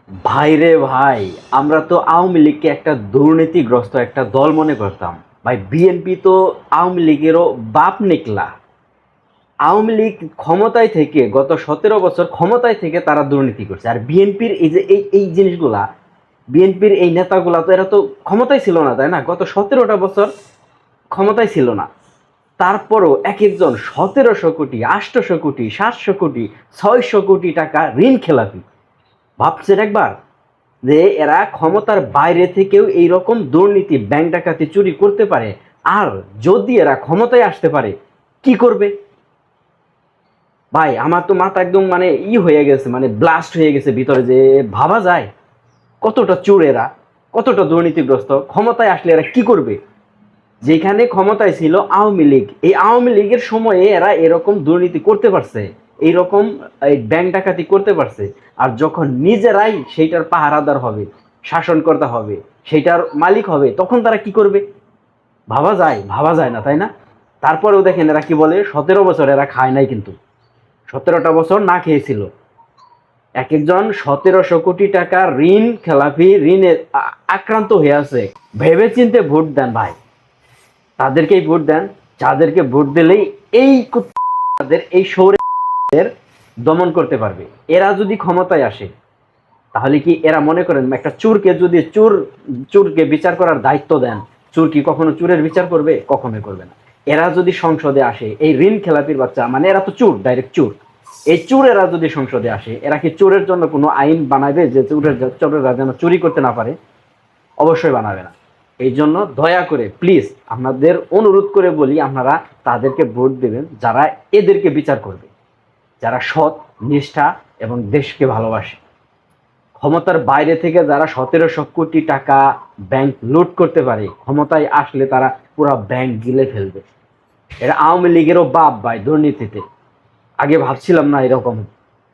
ভাইরে ভাই, আমরা তো আওয়ামী লীগকে একটা দুর্নীতিগ্রস্ত একটা দল মনে করতাম। ভাই বিএনপি তো আওয়ামী লীগেরও বাপ নিকলা। আওয়ামী লীগ ক্ষমতায় থেকে গত 17 বছর ক্ষমতায় থেকে তারা দুর্নীতি করছে। আর বিএনপির এই যে এই জিনিসগুলা, বিএনপির এই নেতাগুলা তো এরা তো ক্ষমতায় ছিল না, তাই না? গত 17টা বছর ক্ষমতায় ছিল না। তারপরও এক একজন 1700 কোটি, 800 কোটি, 700 কোটি, 600 কোটি টাকা ঋণ খেলাপি। ভাবছেন একবার যে এরা ক্ষমতার বাইরে থেকেও এইরকম দুর্নীতি, ব্যাংক ডাকাতি, চুরি করতে পারে? আর যদি এরা ক্ষমতায় আসতে পারে, কি করবে? ভাই আমার তো মাথা একদম মানে হয়ে গেছে, মানে ব্লাস্ট হয়ে গেছে ভিতরে, যে ভাবা যায় কতটা চোর এরা, কতটা দুর্নীতিগ্রস্ত। ক্ষমতায় আসলে এরা কি করবে? যেখানে ক্ষমতায় ছিল আওয়ামী লীগ, এই আওয়ামী লীগের সময়ে এরা এরকম দুর্নীতি করতে পারছে, এইরকম এই ব্যাংক ডাকাতি করতে পারছে। আর যখন নিজেরাই সেইটার পাহারাদার হবে, শাসনকর্তা হবে, সেইটার মালিক হবে, তখন তারা কি করবে? ভাবা যায়? ভাবা যায় না, তাই না? তারপরেও দেখেন এরা কি বলে, 17 বছর এরা খায় নাই, কিন্তু 17টা বছর না খেয়েছিল। এক একজন 1700 কোটি টাকা ঋণ খেলাপি, ঋণে আক্রান্ত হয়ে আছে। ভেবে চিনতে ভোট দেন ভাই, তাদেরকেই ভোট দেন, যাদেরকে ভোট দিলেই এই তাদের এই শহরের দমন করতে পারবে। এরা যদি ক্ষমতায় আসে, তাহলে কি এরা মনে করেন একটা চোরকে যদি চোরকে বিচার করার দায়িত্ব দেন, চোর কি কখনো চোরের বিচার করবে? কখনোই করবে না। এরা যদি সংসদে আসে, এই ঋণ খেলাপির বাচ্চা, মানে এরা তো চোর, ডাইরেক্ট চোর। এই চোরেরা যদি সংসদে আসে, এরা কি চোরের জন্য কোনো আইন বানাবে যে চোরেরা যেন চুরি করতে না পারে? অবশ্যই বানাবে না। এই জন্য দয়া করে প্লিজ আপনাদের অনুরোধ করে বলি, আপনারা তাদেরকে ভোট দেবেন যারা এদেরকে বিচার করবে, যারা সৎ, নিষ্ঠা এবং দেশকে ভালোবাসে। ক্ষমতার বাইরে থেকে যারা 1700 কোটি টাকা ব্যাংক লুট করতে পারে, ক্ষমতায় আসলে তারা পুরো ব্যাংক গিলে ফেলবে। এরা আওয়ামী লীগেরও বাপ ভাই দুর্নীতিতে। আগে ভাবছিলাম না এরকম